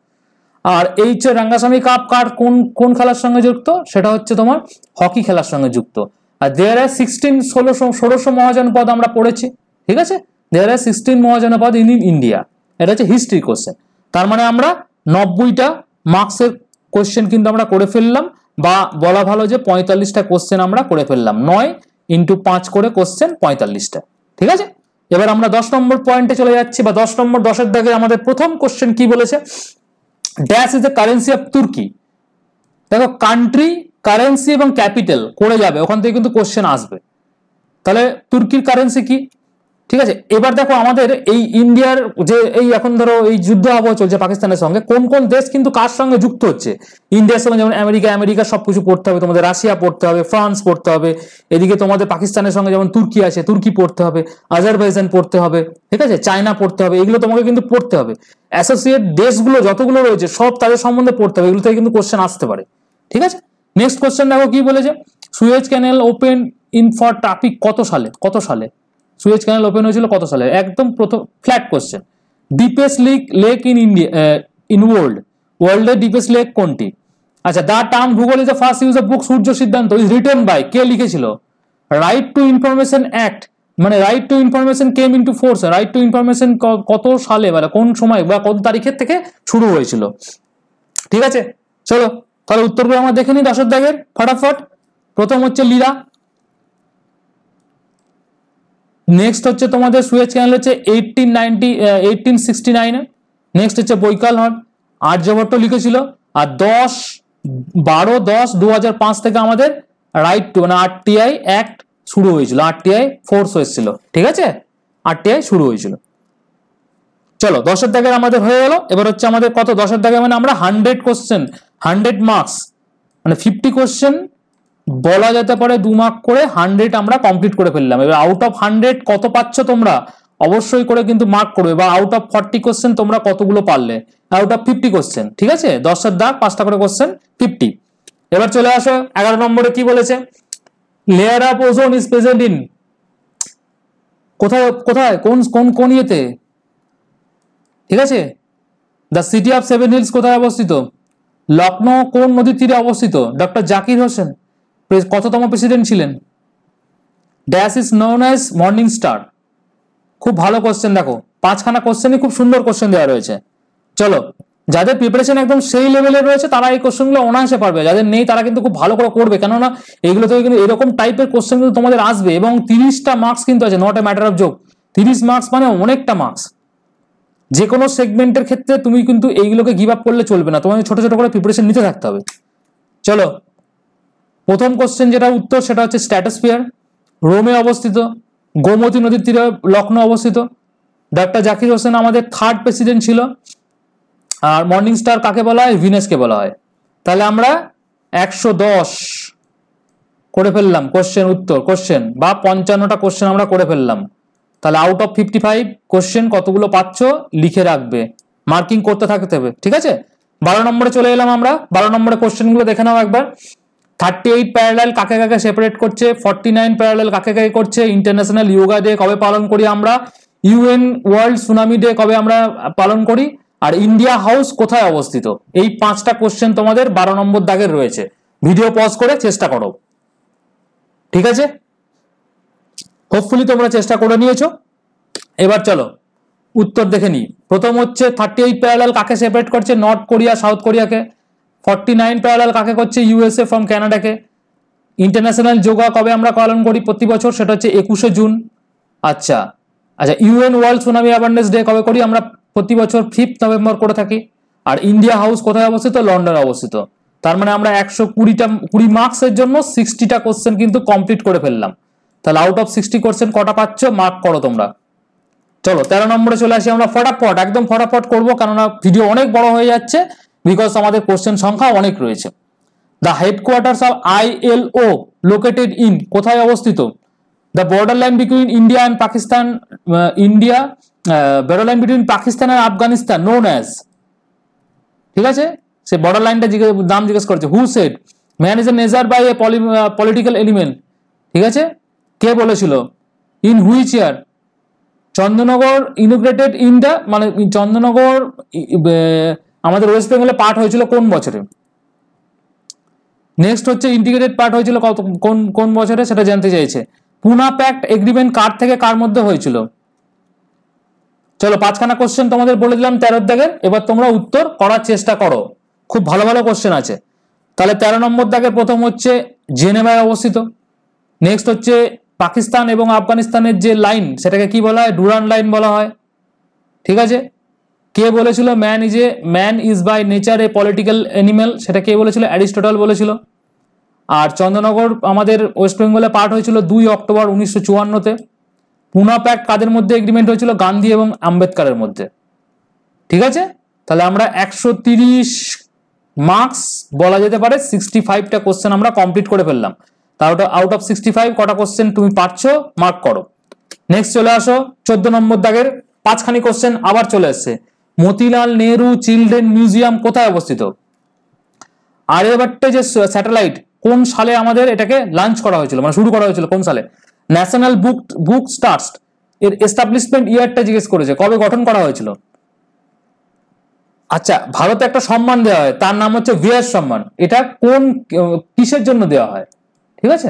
আর এই যে রাঙ্গাস্বামী কাপ কার কোন কোন খেলার সঙ্গে যুক্ত? সেটা হচ্ছে তোমার হকি খেলার সঙ্গে যুক্ত। আর দেয়ার আর 16 মহাজনপদ আমরা পড়েছি, ঠিক আছে। দেয়ার আর 16 মহাজনপদ ইন ইন্ডিয়া। এটা হচ্ছে হিস্ট্রি কোশ্চেন। তার মানে আমরা 90টা মার্কসের কোশ্চেন কিন্তু আমরা করে ফেললাম, বা বলা ভালো যে 45টা কোশ্চেন আমরা করে ফেললাম। 9 × 5 করে কোশ্চেন 45টা, ঠিক আছে। এবার আমরা 10 নম্বর পয়েন্টে চলে যাচ্ছি, বা 10 নম্বর 10-এর দাগে আমাদের প্রথম কোশ্চেন কি বলেছে, dash is the currency of তুর্কি। দেখো, কান্ট্রি, কারেন্সি এবং ক্যাপিটাল করে যাবে, ওখান থেকে কিন্তু কোশ্চেন আসবে। তাহলে তুর্কির কারেন্সি কি, ঠিক আছে। এবার দেখো আমাদের এই ইন্ডিয়ার যে এই এখন ধরো এই যুদ্ধ আবহ চলছে পাকিস্তানের সঙ্গে, কোন কোন দেশ কিন্তু কার সঙ্গে যুক্ত হচ্ছে ইন্ডিয়ার সঙ্গে? যেমন আমেরিকা সবকিছু পড়তে হবে তোমাদের, রাশিয়া পড়তে হবে, ফ্রান্স পড়তে হবে, এদিকে তোমাদের পাকিস্তানের সঙ্গে যেমন তুর্কি আছে, তুর্কি পড়তে হবে, আজারবাইজান পড়তে হবে, ঠিক আছে, চায়না পড়তে হবে, এগুলো তোমাকে কিন্তু পড়তে হবে। অ্যাসোসিয়েট দেশগুলো যতগুলো রয়েছে সব তাদের সম্বন্ধে পড়তে হবে, এগুলো থেকে কিন্তু কোশ্চেন আসতে পারে, ঠিক আছে। নেক্সট কোশ্চেন দেখো কি বলেছে, Suez Canal open in for traffic কত সালে? কত সালে সুয়েজ ক্যানেল ওপেন হয়েছিল? কত সালে? একদম প্রথম flat question. Deepest lake in India, in ওয়ার্ল্ডের ডিপেস্ট লেক কোনটি? আচ্ছা, the term Bhugol is the first use of book Surya Siddhanta is written by, কে লিখেছিল? রাইট টু ইনফরমেশন অ্যাক্ট, মানে right to information came into force. Right to information কত সালে, মানে কোন সময় বা কত তারিখের থেকে শুরু হয়েছিল, ঠিক আছে। চলো তাহলে উত্তরগুলো আমরা দেখে নিই 10-এর দাগের ফটাফট। প্রথম হচ্ছে লিরা, নেক্সট হচ্ছে তোমাদের সুয়েজ ক্যানেল হচ্ছে 1869। নেক্সট হচ্ছে বৈকাল হ্রদ, আর্যভট্ট লিখেছিল। আর 10/12/10/2005 থেকে আমাদের রাইট টু মানে আরটিআই অ্যাক্ট শুরু হয়েছিল, আরটিআই ফোর্স হয়েছিল, ঠিক আছে, আরটিআই শুরু হয়েছিল। চলো 10-এর দাগের আমাদের হয়ে গেল। এবার হচ্ছে আমাদের কত 10-এর দাগে, মানে আমরা 100 কোশ্চেন 100 মার্কস, মানে 50 কোশ্চেন বলা যেতে পারে 2 মার্ক করে 100 আমরা কমপ্লিট করে ফেললাম। এবার আউট অফ 100 কত পাচ্ছ তোমরা অবশ্যই করে কিন্তু মার্ক করবে, বা আউট অফ 40 কোশ্চেন তোমরা কতগুলো পারলে, আউট অফ 50 কোশ্চেন, ঠিক আছে। 10-এর দাগ 5টা করে কোশ্চেন 50। এবার চলে আসো 11 নম্বরে কি বলেছে, layer of ozone is present in, কোথায় কোথায় কোন কোন কোন ইয়েতে, ঠিক আছে। দ্য সিটি অফ 7 হিলস কোথায় অবস্থিত? লখনৌ কোন নদীর তীরে অবস্থিত? ডক্টর জাকির হোসেন কততম প্রেসিডেন্ট ছিলেন? Dash is known as morning star. খুব ভালো কোশ্চেন, দেখো 5খানা কোশ্চেনই খুব সুন্দর কোশ্চেন দেওয়া রয়েছে। চলো, যাদের প্রিপারেশন একদম সেই লেভেলে রয়েছে তারা এই কোশ্চেনগুলো অনায়াসে পারবে, যাদের নেই তারা কিন্তু খুব ভালো করে করবে, কেননা এইগুলো থেকে কিন্তু এরকম টাইপের কোশ্চেন কিন্তু তোমাদের আসবে, এবং 30টা মার্কস কিন্তু আছে, not a matter of joke. 30 marks মানে অনেকটা মার্কস। যে কোনো সেগমেন্টের ক্ষেত্রে তুমি কিন্তু এইগুলোকে গিভ আপ করলে চলবে না, তোমাকে ছোট ছোট করে প্রিপারেশন নিতে থাকতে হবে। চলো, প্রথম কোশ্চেন যেটা উত্তর সেটা হচ্ছে স্ট্র্যাটোস্ফিয়ার রোমে অবস্থিত, গোমতী নদীর তীরে লখনৌ অবস্থিত। ডক্টর জাকির হোসেন আমাদের 3rd প্রেসিডেন্ট ছিল। আর মর্নিং স্টার কাকে বলা হয়? ভিনাসকে বলা হয়। তাহলে আমরা 110 করে ফেললাম কোশ্চেন উত্তর, কোশ্চেন বা 55টা কোশ্চেন আমরা করে ফেললাম। তাহলে আউট অফ 55 কোশ্চেন কতগুলো পাচ্ছ লিখে রাখবে, মার্কিং করতে থাকতে হবে, ঠিক আছে। 12 নম্বরে চলে এলাম আমরা। 12 নম্বরে কোশ্চেনগুলো দেখে নাও একবার। 38 প্যারালাল কাকে কাকে সেপারেট করছে? 49 প্যারালাল কাকে কাকে করছে? ইন্টারন্যাশনাল যোগা ডে কবে পালন করি আমরা? ইউএন ওয়ার্ল্ড সুনামি ডে কবে আমরা পালন করি? আর ইন্ডিয়া হাউস কোথায় অবস্থিত? এই 5টা কোশ্চেন তোমাদের 12 নম্বর দাগের রয়েছে। ভিডিও পজ করে চেষ্টা করো, ঠিক আছে। হোপফুলি তোমরা চেষ্টা করে নিয়েছো। এবার চলো উত্তর দেখে নিই। প্রথম হচ্ছে 38 প্যারালাল কাকে সেপারেট করছে? নর্থ কোরিয়া সাউথ কোরিয়াকে। 49 প্যারালাল কাকে করছে? ইউএসএ ফ্রম ক্যানাডাকে। ইন্টারন্যাশনাল যোগা কবে আমরা পালন করি প্রতি বছর? সেটা হচ্ছে 21শে জুন। আচ্ছা আচ্ছা, UN world tsunami awareness day কবে করি আমরা? প্রতি বছর 5th নভেম্বর করে থাকি। আর ইন্ডিয়া হাউস কোথায় অবস্থিত? লন্ডনে অবস্থিত। তার মানে আমরা 120 মার্কসের জন্য 60টা কোশ্চেন কিন্তু কমপ্লিট করে ফেললাম। তাহলে আউট অফ 60 কোশ্চেন কটা পাচ্ছ মার্ক করো তোমরা। চলো 13 নম্বরে চলে আসি আমরা, ফটাফট একদম ফটাফট করবো, কেননা ভিডিও অনেক বড় হয়ে যাচ্ছে, বিকজ আমাদের কোশ্চেন সংখ্যা অনেক রয়েছে। The headquarters of ILO located in, কোথায় অবস্থিত? The border line between India and Pakistan, border line between Pakistan and Afghanistan known as, ঠিক আছে, সে বর্ডার লাইনটা নাম জিজ্ঞেস করেছে। Who said man is a measure by a political element, ঠিক আছে, কে বলেছিল? In which year? Chandranagar integrated in the, মানে চন্দ্রনগর আমাদের ওয়েস্ট বেঙ্গলে পার্ট হয়েছিল কোন বছরে? নেক্সট হচ্ছে ইন্টিগ্রেটেড পার্ট হয়েছিল কোন বছরে, সেটা জানতে চাইছে। পুনা প্যাক্ট এগ্রিমেন্ট কার থেকে কার মধ্যে হয়েছিল? চলো 5খানা কোশ্চেন তোমাদের বলে দিলাম 13 দাগের, এবার তোমরা উত্তর করার চেষ্টা করো, খুব ভালো ভালো কোশ্চেন আছে। তাহলে 13 নম্বর দাগের প্রথম হচ্ছে জেনেভায় অবস্থিত। নেক্সট হচ্ছে পাকিস্তান এবং আফগানিস্তানের যে লাইন সেটাকে কি বলা হয়? ডুরান্ড লাইন বলা হয়, ঠিক আছে। কে বলেছিল man is by nature a political animal, সেটা কে বলেছিল? অ্যারিস্টটল বলেছিল। আর চন্দ্রনগর আমাদের ওয়েস্ট বেঙ্গলে পার্ট হয়েছিল 2 অক্টোবর 1954-তে। পুনা প্যাক্ট কাদের মধ্যে এগ্রিমেন্ট হয়েছিল? গান্ধী এবং আম্বেদকরের মধ্যে, ঠিক আছে। তাহলে আমরা 130 মার্কস বলা যেতে পারে 65টা কোশ্চেন আমরা কমপ্লিট করে ফেললাম। তাহলে আউট অফ 65 কটা কোশ্চেন তুমি পারছো মার্ক করো। নেক্সট চলে আসো 14 নম্বর দাগের 5খানি কোশ্চেন আবার চলে এসছে। মতিলাল নেহরু চিলড্রেন মিউজিয়াম কোথায় অবস্থিত? আর্যভট্ট যে স্যাটেলাইট কোন সালে আমাদের এটাকে লঞ্চ করা হয়েছিল, মানে শুরু করা হয়েছিল কোন সালে? ন্যাশনাল বুক ট্রাস্ট এর এস্টাবলিশমেন্ট ইয়ারটা জিজ্ঞেস করেছে, কবে গঠন করা হয়েছিল? আচ্ছা, ভারতে একটা সম্মান দেওয়া হয়, তার নাম হচ্ছে ভিয়াস সম্মান, এটা কোন কিসের জন্য দেওয়া হয়, ঠিক আছে।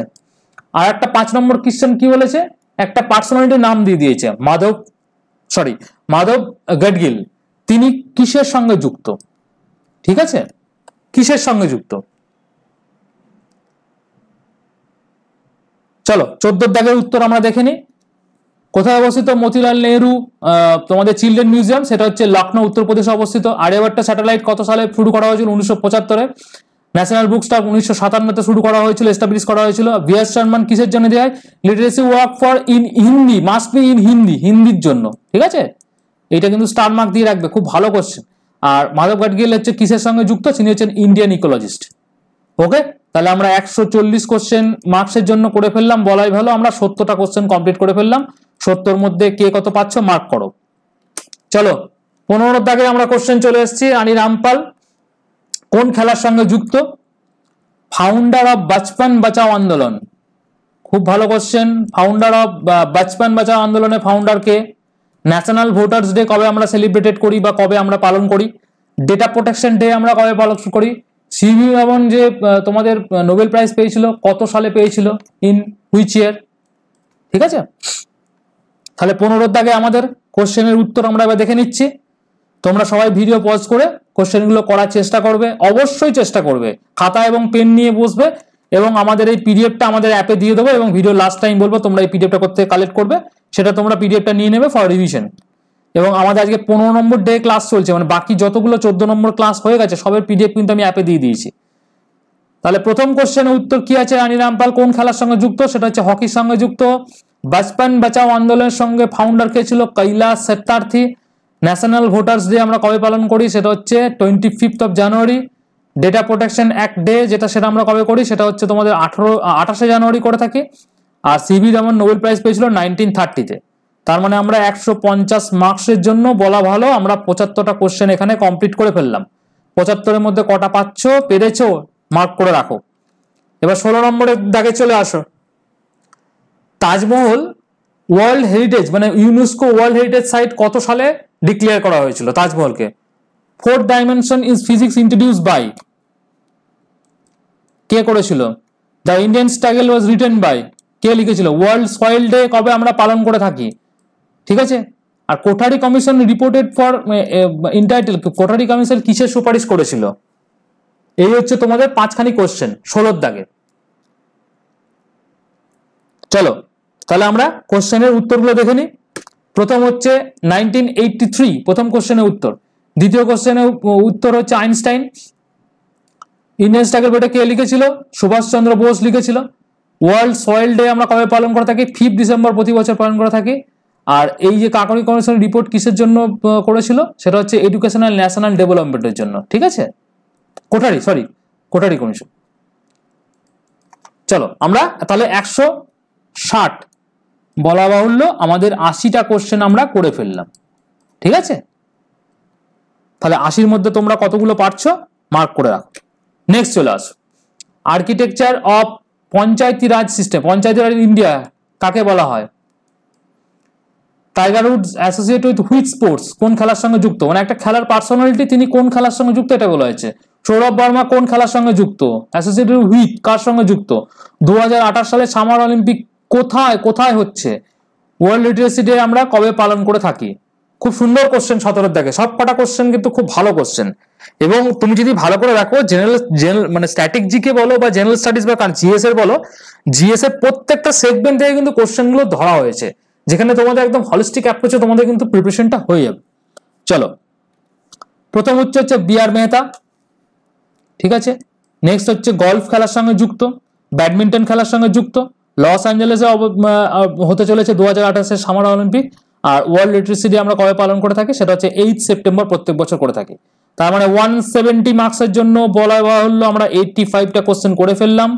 আর একটা 5 নম্বর কোশ্চেন কি বলেছে? একটা পার্সোনালিটির নাম দিয়ে দিয়েছে, মাধব গাডগিল, তিনি কিসের সঙ্গে যুক্ত, ঠিক আছে, কিসের সঙ্গে যুক্ত? চলো 14 দাগের উত্তর আমরা দেখে নিই। কোথায় অবস্থিত মতিলাল নেহরু তোমাদের চিলড্রেন মিউজিয়াম? সেটা হচ্ছে লখনৌ উত্তরপ্রদেশে অবস্থিত। আর্যভট্ট স্যাটেলাইট কত সালে শুরু করা হয়েছিল? 1975-এ। ন্যাশনাল বুক স্টক 1957-তে শুরু করা হয়েছিল, এস্টাবলিশ করা হয়েছিল। ভিয়াস সম্মান কিসের জন্য দেওয়া হয়? Literacy work for in Hindi, must be in Hindi, হিন্দির জন্য, ঠিক আছে। এটা কিন্তু স্টার মার্ক দিয়ে রাখবে, খুব ভালো কোশ্চেন। আর মাধব গাডগিল হচ্ছে কিসের সঙ্গে যুক্ত? তিনি হচ্ছেন ইন্ডিয়ান ইকোলজিস্ট। ওকে, তাহলে আমরা 140 কোশ্চেন মার্কসের জন্য করে ফেললাম, বলাই ভালো আমরা 70টা কোশ্চেন কমপ্লিট করে ফেললাম। 70 মধ্যে কে কত পাচ্ছ মার্ক করো। চলো 15 দাগে আমরা কোশ্চেন চলে এসেছি। রানী রামপাল কোন খেলার সঙ্গে যুক্ত? ফাউন্ডার অফ বাচপন বাঁচাও আন্দোলন, খুব ভালো কোশ্চেন। ফাউন্ডার অফ বাচপন বাঁচাও আন্দোলনের ফাউন্ডার কে? ন্যাশনাল ভোটার্স ডে কবে আমরা সেলিব্রেটেড করি বা কবে আমরা পালন করি? ডেটা প্রোটেকশন ডে আমরা কবে পালন করি? সিভি রমন যে তোমাদের নোবেল প্রাইজ পেয়েছিল কত সালে পেয়েছিল? ইন হুইচ ইয়ার, ঠিক আছে। তাহলে 15 দাগে আমাদের কোশ্চেনের উত্তর আমরা এবার দেখে নিচ্ছি। তোমরা সবাই ভিডিও পজ করে কোশ্চেনগুলো করার চেষ্টা করবে, অবশ্যই চেষ্টা করবে, খাতা এবং পেন নিয়ে বসবে, এবং আমাদের এই পিডিএফটা আমাদের অ্যাপে দিয়ে দেবো, এবং ভিডিও লাস্ট টাইম বলবো তোমরা এই পিডিএফটা করতে কালেক্ট করবে, সেটা তোমরা পিডিএফটা নিয়ে নেবে ফর রিভিশন। এবং আমাদের আজকে 15 নম্বর ডে ক্লাস চলছে, মানে বাকি যতগুলো 14 নম্বর ক্লাস হয়ে গেছে সবের পিডিএফ কিন্তু আমি অ্যাপে দিয়ে দিয়েছি। তাহলে প্রথম কোশ্চেনের উত্তর কি আছে? রানী রামপাল কোন খেলার সঙ্গে যুক্ত? সেটা হচ্ছে হকির সঙ্গে যুক্ত। বাচপন বাঁচাও আন্দোলনের সঙ্গে ফাউন্ডার কে ছিল? Kailash Satyarthi. National voters day আমরা কবে পালন করি? সেটা হচ্ছে 25 জানুয়ারি। ডেটা প্রোটেকশন অ্যাক্ট ডে সেটা আমরা কবে করি? সেটা হচ্ছে তোমাদের 28 জানুয়ারি করে থাকি। আর সিভি রমন নোবেল প্রাইজ পেয়েছিল 1930-তে। তার মানে আমরা 150 মার্কসের জন্য বলা ভালো আমরা 75টা কোশ্চেন এখানে কমপ্লিট করে ফেললাম। 75-এর মধ্যে কটা পাচ্ছ, পেরেছো, মার্ক করে রাখো। এবার 16 নম্বরের দাগে চলে আসো। তাজমহল ওয়ার্ল্ড হেরিটেজ, মানে ইউনেস্কো ওয়ার্ল্ড হেরিটেজ সাইট কত সালে ডিক্লেয়ার করা হয়েছিল তাজমহলকে? Fourth dimension is physics introduce by, কে করেছিল? The Indian struggle was written by, কে লিখেছিল? ওয়ার্ল্ড সয়েল ডে কবে আমরা পালন করে থাকি, ঠিক আছে। আর Kothari commission reported for entitle, Kothari commission কিসের সুপারিশ করেছিল? এই হচ্ছে তোমাদের 5খানি কোশ্চেন 16 দাগে। চলো তাহলে আমরা কোশ্চেনের উত্তরগুলো দেখে নিই। প্রথম হচ্ছে 1983 প্রথম কোশ্চেনের উত্তর। দ্বিতীয় কোশ্চেনের উত্তর হচ্ছে আইনস্টাইন। ইন্ডিয়ান স্ট্যাগের বইটা কে লিখেছিল? সুভাষচন্দ্র বোস লিখেছিল। ওয়ার্ল্ড সয়েল ডে আমরা কবে পালন করে থাকি? 5 ডিসেম্বর প্রতি বছর পালন করে থাকি। আর এই যে কাকনি কমিশন রিপোর্ট কিসের জন্য করেছিল? সেটা হচ্ছে এডুকেশনাল ন্যাশনাল ডেভেলপমেন্টের জন্য, ঠিক আছে? কোঠারি কমিশন। চলো আমরা তাহলে 160 বলা বাহুল্য আমাদের 80টা কোশ্চেন আমরা করে ফেললাম, ঠিক আছে? তাহলে 80-র মধ্যে তোমরা কতগুলো পারছো মার্ক করে রাখো। নেক্সট চলে আসো, architecture of Panchayati Raj system. Panchayati Raj India কাকে বলা হয়? Tiger Woods associate with which sports? কোন খেলার সঙ্গে যুক্ত? মানে একটা খেলার পার্সোনালিটি, তিনি কোন খেলার সঙ্গে যুক্ত এটা বলা হয়েছে। সৌরভ বর্মা কোন খেলার সঙ্গে যুক্ত? অ্যাসোসিয়েটেড হুইথ কার সঙ্গে যুক্ত? 2028 সালে সামার অলিম্পিক কোথায় হচ্ছে? ওয়ার্ল্ড লিটারেসি ডে আমরা কবে পালন করে থাকি? খুব সুন্দর কোশ্চেন 17 দেখে, সব কটা কোশ্চেন কিন্তু খুব ভালো কোশ্চেন। এবং তুমি যদি ভালো করে রাখো জেনারেল মানে স্ট্যাটিক জিকে বলো বা জেনারেল স্টাডিজ বা জিএস এর বলো, জিএস এর প্রত্যেকটা সেগমেন্ট থেকে কিন্তু কোশ্চেনগুলো ধরা হয়েছে, যেখানে তোমাদের একদম হলিস্টিক অ্যাপ্রোচে তোমাদের কিন্তু প্রিপারেশনটা হয়ে যাবে। চলো, প্রথম হচ্ছে বিআর মেহতা, ঠিক আছে? নেক্সট হচ্ছে গলফ খেলার সঙ্গে যুক্ত, ব্যাডমিন্টন খেলার সঙ্গে যুক্ত, লস অ্যাঞ্জেলেসে হতে চলেছে 2028-এর সামার অলিম্পিক। আর ওয়ার্ল্ড লিটারেসি ডে আমরা কবে পালন করে থাকি? সেটা হচ্ছে 8 সেপ্টেম্বর প্রত্যেক বছর করে থাকি। তার মানে 170 মার্কসের জন্য বলা হলো আমরা 85টা কোশ্চেন করে ফেললাম।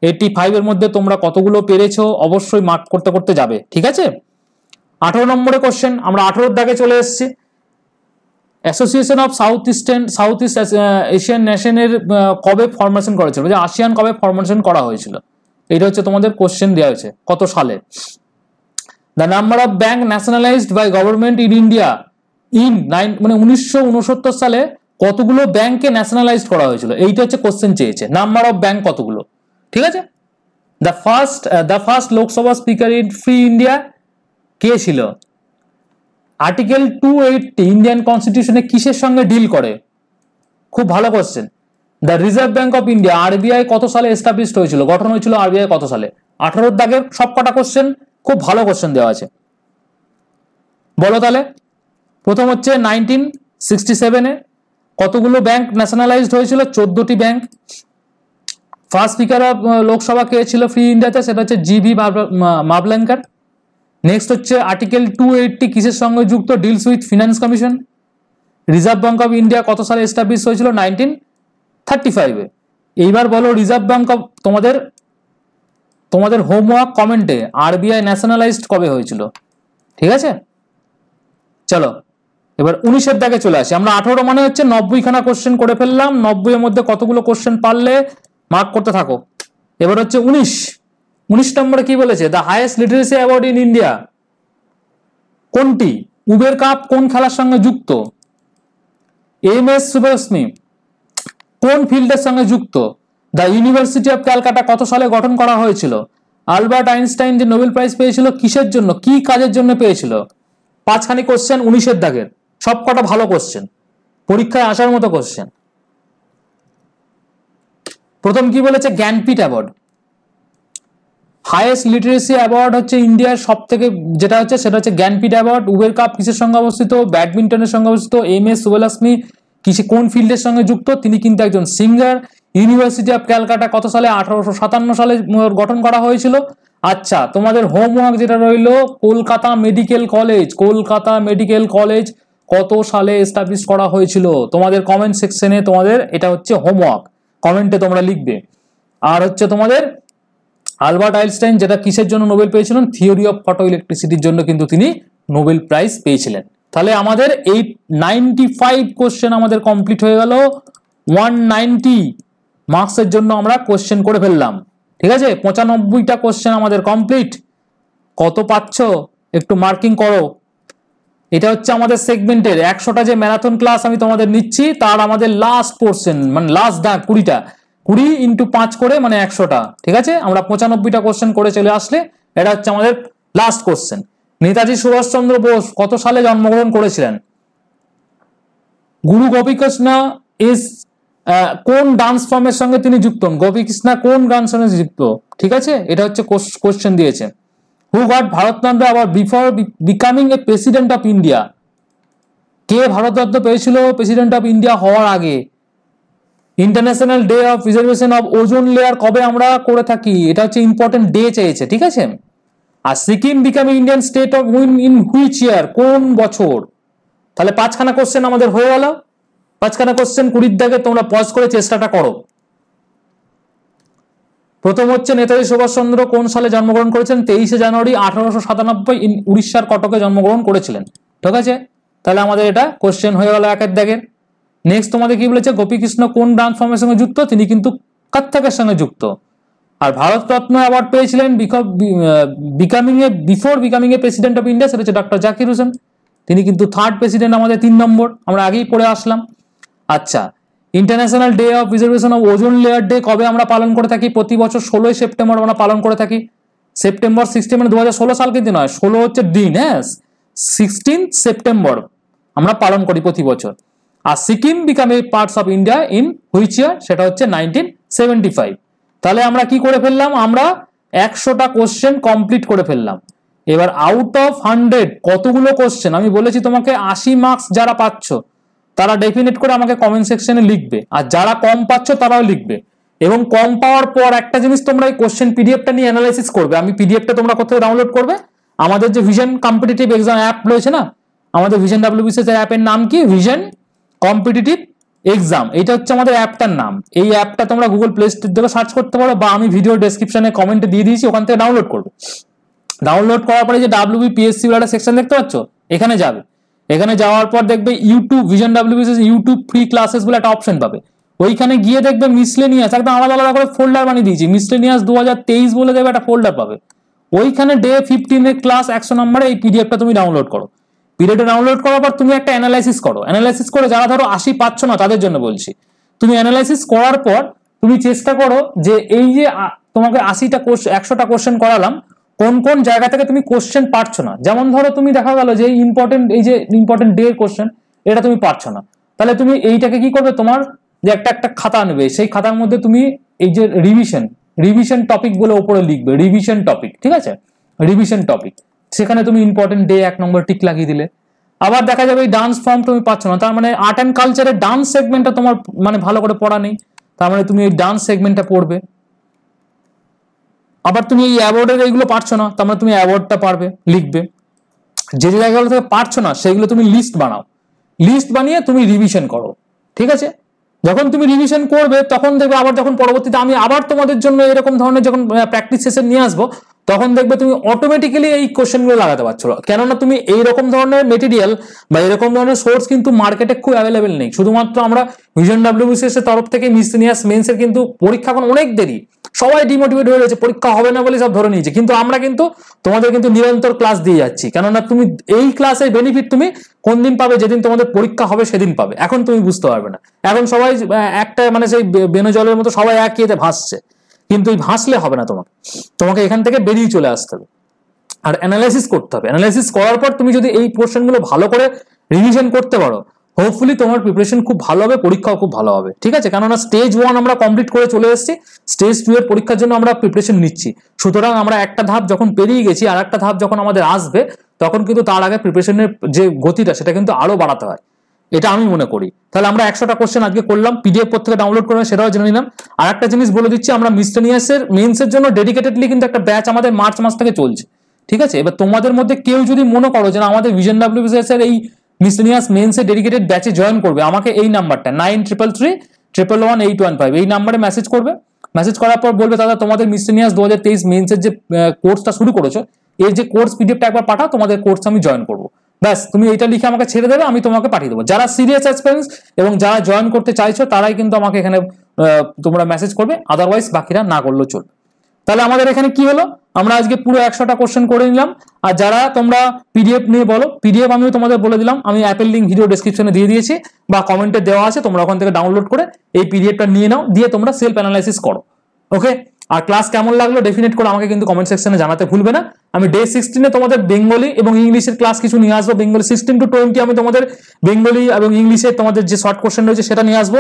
85 এর মধ্যে তোমরা কতগুলো পেরেছো অবশ্যই মার্ক করতে করতে যাবে, ঠিক আছে? 18 নম্বরে কোশ্চেন, আমরা 18 দাগে চলে এসেছি। Association of South East Asian নেশনের কবে ফরমেশন করেছিল? যে আসিয়ান কবে ফরমেশন করা হয়েছিল? এটা হচ্ছে তোমাদের কোশ্চেন দেওয়া হয়েছে কত সালে। The number of bank nationalised by government in India মানে 1969 সালে কতগুলো ব্যাংককে ন্যাশনালাইজড করা হয়েছিল? এইটা হচ্ছে কোশ্চেন চেয়েছে, নাম্বার অফ ব্যাংক কতগুলো, ঠিক আছে? The first Lok Sabha speaker in free India কে ছিল? আর্টিকেল 280 ইন্ডিয়ান কনস্টিটিউশনে কিসের সঙ্গে ডিল করে? খুব ভালো question. The reserve Bank of India RBI কত সালে এস্টাবলিশড হয়েছিল? গঠন হয়েছিল আরবিআই কত সালে? 18 দাগের সব কটা কোশ্চেন খুব ভালো কোশ্চেন দেওয়া আছে, বলো তাহলে। প্রথম হচ্ছে 1967-এ কতগুলো ব্যাংক ন্যাশনালাইজড হয়েছিল? 14টি bank. First speaker of Lok Sabha কে ছিল ফ্রি ইন্ডিয়াতে? সেটা হচ্ছে জিভি মাভলঙ্কর। নেক্সট হচ্ছে আর্টিকেল 280 কিসের সঙ্গে যুক্ত? Deals with finance commission. Reserve Bank of India কত সালে এস্টাবলিশ হয়েছিল? 1935-এ। এইবার বলো রিজার্ভ ব্যাংক অফ তোমাদের হোমওয়ার্ক কমেন্টে আরবিআই ন্যাশনালাইজড কবে হয়েছিল, ঠিক আছে? চলো এবার 19-এর দাগে চলে আসি। আমরা 18 মানে হচ্ছে 90খানা কোশ্চেন করে ফেললাম। 90-এর মধ্যে কতগুলো কোশ্চেন পারলে মার্ক করতে থাকো। এবার হচ্ছে 19 নম্বরে কি বলেছে? The highest literacy award in India কোনটি? উবের কাপ কোন খেলার সঙ্গে যুক্ত? এমএস সুব্বালক্ষ্মী কোন ফিল্ডের সঙ্গে যুক্ত? দ্য ইউনিভার্সিটি অফ ক্যালকাটা কত সালে গঠন করা হয়েছিল? আলবার্ট আইনস্টাইন যে নোবেল প্রাইজ পেয়েছিল কিসের জন্য, কি কাজের জন্য পেয়েছিল? 5খানি কোশ্চেন 19-এর দাগের, সব কটা ভালো কোশ্চেন, পরীক্ষায় আসার মতো কোশ্চেন। প্রথম কি বলেছে? Jnanpith award. Highest literacy award হচ্ছে ইন্ডিয়ার সব থেকে যেটা হচ্ছে সেটা হচ্ছে জ্ঞানপীঠ অ্যাওয়ার্ড। উবের কাপ কিসের সঙ্গে অবস্থিত? ব্যাডমিন্টনের সঙ্গে অবস্থিত। এমএস সুব্বালক্ষ্মী কোন ফিল্ডের সঙ্গে যুক্ত? তিনি কিন্তু একজন সিঙ্গার। ইউনিভার্সিটি অফ ক্যালকাটা কত সালে? 1857 সালে গঠন করা হয়েছিল। আচ্ছা, তোমাদের হোমওয়ার্ক যেটা রইল, কলকাতা মেডিকেল কলেজ কত সালে এস্টাবলিশ করা হয়েছিল? তোমাদের কমেন্ট সেকশনে তোমাদের এটা হচ্ছে হোমওয়ার্ক, কমেন্টে তোমরা লিখবে। আর হচ্ছে তোমাদের আলবার্ট আইনস্টাইন যেটা কিসের জন্য নোবেল পেয়েছিলেন? থিওরি অফ ফটো ইলেকট্রিসিটির জন্য কিন্তু তিনি নোবেল প্রাইজ পেয়েছিলেন। তাহলে আমাদের 95 কোশ্চেন আমাদের কমপ্লিট হয়ে গেল। 190 মার্কসের জন্য আমরা কোশ্চেন করে ফেললাম, ঠিক আছে? 95টা কোশ্চেন আমাদের কমপ্লিট। কত পাচ্ছ একটু মার্কিং করো। এটা হচ্ছে আমাদের সেগমেন্টের 100টা যে ম্যারাথন ক্লাস আমি তোমাদের নিচ্ছি তার আমাদের লাস্ট পোর্শন, মানে লাস্ট দাগ 20টা, 20 × 5 করে মানে 100টা, ঠিক আছে? আমরা 95টা কোশ্চেন করে চলে আসলে এটা হচ্ছে আমাদের লাস্ট কোশ্চেন। নেতাজি সুভাষচন্দ্র বোস কত সালে জন্মগ্রহণ করেছিলেন? গুরু গোপীকৃষ্ণ কোন ডান্স ফর্মের সঙ্গে তিনি যুক্ত? গোপীকৃষ্ণ কোন গান সঙ্গে যুক্ত, ঠিক আছে? এটা হচ্ছে কোশ্চেন দিয়েছে। Who got Bharat Ratna award before becoming a president of India? কে ভারতরত্ন পেয়েছিল প্রেসিডেন্ট অফ ইন্ডিয়া হওয়ার আগে? International day of preservation of ozone layer কবে আমরা করে থাকি, এটা হচ্ছে ইম্পর্টেন্ট ডে চেয়েছে, ঠিক আছে। আর Sikkim becoming Indian state of in which year, কোন বছর। তাহলে 5খানা কোশ্চেন আমাদের হয়ে গেল। 5খানা কোশ্চেন 20 দাগে, তোমরা পজ করে চেষ্টাটা করো। প্রথম হচ্ছে নেতাজি সুভাষচন্দ্র কোন সালে জন্মগ্রহণ করেছেন, 23শে জানুয়ারি 1897 উড়িষ্যার কটকে জন্মগ্রহণ করেছিলেন, ঠিক আছে। তাহলে আমাদের এটা কোশ্চেন হয়ে গেল 1 দাগের। নেক্সট তোমাদের কি বলেছে, গোপীকৃষ্ণ কোন ডান্স ফর্মের সঙ্গে যুক্ত, তিনি কিন্তু কত্থকের সঙ্গে যুক্ত। আর ভারতরত্ন অ্যাওয়ার্ড পেয়েছিলেন before becoming a president of India, সেটা হচ্ছে ডক্টর জাকির হোসেন, তিনি কিন্তু 3rd প্রেসিডেন্ট, আমাদের 3 নম্বর, আমরা আগেই পড়ে আসলাম। আচ্ছা, international day of preservation of ozone layer day কবে আমরা পালন করে থাকি, প্রতি বছর 16ই সেপ্টেম্বর আমরা পালন করে থাকি। সেপ্টেম্বর 16 মানে 2016 সাল কিন্তু নয়, 16 হচ্ছে দিন, হ্যাঁ 16 সেপ্টেম্বর আমরা পালন করি প্রতি বছর। আর Sikkim become a parts of India in which year, সেটা হচ্ছে 1975। তাহলে আমরা কি করে ফেললাম, আমরা 100টা কোশ্চেন কমপ্লিট করে ফেললাম। এবার আউট অফ 100 কতগুলো কোশ্চেন, আমি বলেছি তোমাকে 80 মার্কস যারা পাচ্ছ তারা ডেফিনেট করে আমাকে কমেন্ট সেকশনে লিখবে, আর যারা কম পাচ্ছ তারাও লিখবে। এবং কম পাওয়ার পর একটা জিনিস, তোমরা এই কোশ্চেন পিডিএফটা নিয়ে অ্যানালাইসিস করবে। আমি পিডিএফটা তোমরা কোথাও ডাউনলোড করবে, আমাদের যে ভিশন কম্পিটিটিভ এক্সাম অ্যাপ রয়েছে না, আমাদের ভিশন ডাব্লিউবিসিএস অ্যাপের নাম কি, ভিশন কম্পিটিটিভ এক্সাম, এটা হচ্ছে আমাদের অ্যাপটার নাম। এই অ্যাপটা তোমরা গুগল প্লে স্টোর থেকে সার্চ করতে পারো, বা আমি ভিডিও ডেসক্রিপশনে কমেন্টে দিয়ে দিয়েছি, ওখান থেকে ডাউনলোড করবে। ডাউনলোড করার পরে যে ডাব্লিউবিপিএসসি বলে একটা সেকশন দেখতে পাচ্ছ, এখানে যাবে। এখানে যাওয়ার পর দেখবে YouTube vision WBCS YouTube free classes বলে একটা অপশন পাবে। ওইখানে গিয়ে দেখবে মিসলেনিয়াস, একদম আলাদা আলাদা করে ফোল্ডার বানিয়ে দিয়েছি, মিসলেনিয়াস 2023 বলে দেবে একটা ফোল্ডার পাবে। ওইখানে ডে 15 এর ক্লাস 100 নম্বরে এই পিডিএফটা তুমি ডাউনলোড করো। পিডিএফটা ডাউনলোড করার পর তুমি একটা অ্যানালাইসিস করো। অ্যানালাইসিস করে যারা ধরো 80 পাচ্ছ না তাদের জন্য বলছি, তুমি অ্যানালাইসিস করার পর তুমি চেষ্টা করো যে এই যে তোমাকে 100টা কোশ্চেন করালাম, কোন কোন জায়গা থেকে তুমি কোশ্চেন পারছো না। যেমন ধরো তুমি দেখা গেল যে এই যে ইম্পর্টেন্ট ডে কোশ্চেন এটা তুমি পারছো না, তাহলে তুমি এইটাকে কি করবে, তোমার যে একটা খাতা নেবে, সেই খাতার মধ্যে তুমি এই যে রিভিশন টপিক বলে উপরে লিখবে, রিভিশন টপিক, ঠিক আছে, রিভিশন টপিক। সেখানে তুমি ইম্পর্টেন্ট ডে 1 নম্বর টিক লাগিয়ে দিলে। আবার দেখা যাবে এই ডান্স ফর্ম তুমি পাচ্ছ না, তার মানে আর্ট অ্যান্ড কালচারের ডান্স সেগমেন্টটা তোমার মানে ভালো করে পড়া নেই, তার মানে তুমি এই ডান্স সেগমেন্টটা পড়বে। আবার তুমি এই অ্যাওয়ার্ডের এইগুলো পারছো না, তার মানে তুমি অ্যাওয়ার্ডটা পারবে, লিখবে। যে যে জায়গাগুলো থেকে পারছো না সেগুলো তুমি লিস্ট বানাও, লিস্ট বানিয়ে তুমি রিভিশন করো, ঠিক আছে। যখন তুমি রিভিশন করবে তখন দেখবে আবার যখন পরবর্তীতে আমি আবার তোমাদের জন্য এরকম ধরনের যখন প্র্যাকটিস সেশন নিয়ে আসবো, তখন দেখবে তুমি অটোমেটিক্যালি এই কোশ্চেনগুলো লাগাতে পারছো। কেননা তুমি এইরকম ধরনের মেটেরিয়াল বা এরকম ধরনের সোর্স কিন্তু মার্কেটে খুব অ্যাভেলেবেল নেই। শুধুমাত্র আমরা ভিশন ডাব্লিউবিসিএস এর তরফ থেকে মিসলেনিয়াস মেন্সের কিন্তু পরীক্ষা এখন অনেক দেরি, সবাই ডিমোটিভেট হয়ে রয়েছে, পরীক্ষা হবে না বলে সব ধরে নিয়েছে, কিন্তু আমরা কিন্তু তোমাদের কিন্তু নিরন্তর ক্লাস দিয়ে যাচ্ছি। কেননা তুমি এই ক্লাসের বেনিফিট তুমি কোন দিন পাবে, যেদিন তোমাদের পরীক্ষা হবে সেদিন পাবে। এখন তুমি বুঝতে পারবে না, এখন সবাই একটা মানে সেই বেনজলের মতো সবাই এক ইয়েতে ভাসছে, কিন্তু এই ভাসলে হবে না, তোমাকে এখান থেকে বেরিয়ে চলে আসতে হবে আর অ্যানালাইসিস করতে হবে। অ্যানালাইসিস করার পর তুমি যদি এই কোশ্চেনগুলো ভালো করে রিভিশন করতে পারো, হোপফুলি তোমার প্রিপারেশন খুব ভালো হবে, পরীক্ষাও খুব ভালো হবে, ঠিক আছে। কেননা স্টেজ 1 আমরা কমপ্লিট করে চলে এসেছি, স্টেজ 2 এর পরীক্ষার জন্য আমরা প্রিপারেশন নিচ্ছি। সুতরাং আমরা একটা ধাপ যখন পেরিয়ে গেছি, আর একটা ধাপ যখন আমাদের আসবে, তখন কিন্তু তার আগে প্রিপারেশনের যে গতিটা সেটা কিন্তু আরো বাড়াতে হয়, এটা আমি মনে করি। তাহলে আমরা 100টা কোশ্চেন আজকে করলাম, পিডিএফ থেকে ডাউনলোড করবেন সেটাও জেনে নিলাম। আর একটা জিনিস বলে দিচ্ছি, আমরা মিসলেনিয়াসের মেন্সের জন্য ডেডিকেটেডলি কিন্তু একটা ব্যাচ আমাদের মার্চ মাস থেকে চলছে, ঠিক আছে। এবার তোমাদের মধ্যে কেউ যদি মনে করো যে আমাদের ভিশন ডাব্লিউবিসিএস এর এই মিসলেনিয়াস মেন্সের ডেডিকেটেড ব্যাচে জয়েন করবে, আমাকে এই নাম্বারটা 9333111815 এই নাম্বারে মেসেজ করবে। মেসেজ করার পর বলবে দাদা তোমাদের মিসলেনিয়াস 2023 মেন্সের যে কোর্সটা শুরু করেছো, এর যে কোর্স পিডিএফটা একবার পাঠাও, তোমাদের কোর্স আমি জয়েন করবো। ব্যাস, তুমি এইটা লিখে আমাকে ছেড়ে দেবে, আমি তোমাকে পাঠিয়ে দেবো। যারা সিরিয়াস এক্সপেরিয়েন্স এবং যারা জয়েন করতে চাইছো তারাই কিন্তু আমাকে এখানে তোমরা মেসেজ করবে, আদারওয়াইজ বাকিরা না করলেও চলবে। তাহলে আমাদের এখানে কি হলো, আমরা আজকে পুরো 100টা কোশ্চেন করে নিলাম। আর যারা তোমরা পিডিএফ নিয়ে বলো, পিডিএফ আমিও তোমাদের বলে দিলাম, আমি অ্যাপের লিঙ্ক ভিডিও ডেসক্রিপশনে দিয়ে দিয়েছি বা কমেন্টে দেওয়া আছে, তোমরা ওখান থেকে ডাউনলোড করে এই পিডিএফটা নিয়ে নাও, দিয়ে তোমরা সেলফ অ্যানালাইসিস করো, ওকে। আর ক্লাস কেমন লাগলো ডেফিনেট করে আমাকে কিন্তু কমেন্ট সেকশনে জানাতে ভুলবে না। আমি ডে 16 তোমাদের বেঙ্গলি এবং ইংলিশের ক্লাস কিছু নিয়ে আসবো, বেঙ্গলি 16 to 20 আমি তোমাদের বেঙ্গলি এবং ইংলিশে তোমাদের যে শর্ট কোশ্চেন রয়েছে সেটা নিয়ে আসবো।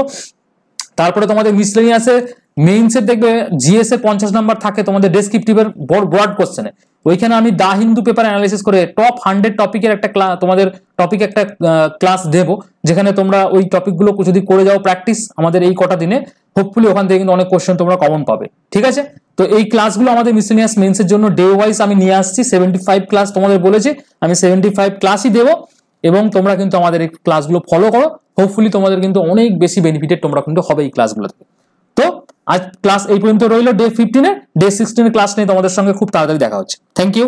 তারপরে তোমাদের মিসলেনিয়াসে মেইনসের দেখবে জিএস এর 50 নাম্বার থাকে তোমাদের ডেসক্রিপটিভের ব্রড কোশ্চেনে, ওইখানে আমি দা হিন্দু পেপার অ্যানালাইসিস করে টপ 100 টপিকের একটা তোমাদের টপিক একটা ক্লাস দেব, যেখানে তোমরা ওই টপিকগুলো যদি করে যাও প্র্যাকটিস আমাদের এই কটা দিনে, হোপফুলি ওখান থেকে কিন্তু অনেক কোশ্চেন তোমরা কমন পাবে। ঠিক আছে, তো এই ক্লাসগুলো আমাদের মিসলেনিয়াস মেন্সের জন্য ডে ওয়াইজ আমি নিয়ে আসছি। 75 ক্লাস তোমাদের বলেছি, আমি 75 ক্লাসই দেবো, এবং তোমরা কিন্তু আমাদের এই ক্লাসগুলো ফলো করো। হোপফুলি তোমাদের কিন্তু অনেক বেশি বেনিফিটেড তোমরা কিন্তু হবে এই ক্লাসগুলো থেকে। তো আজ ক্লাস এই পর্যন্ত রইল ডে 15-এ। ডে 16 ক্লাস নিয়ে তোমাদের সঙ্গে খুব তাড়াতাড়ি দেখা হচ্ছে। Thank you.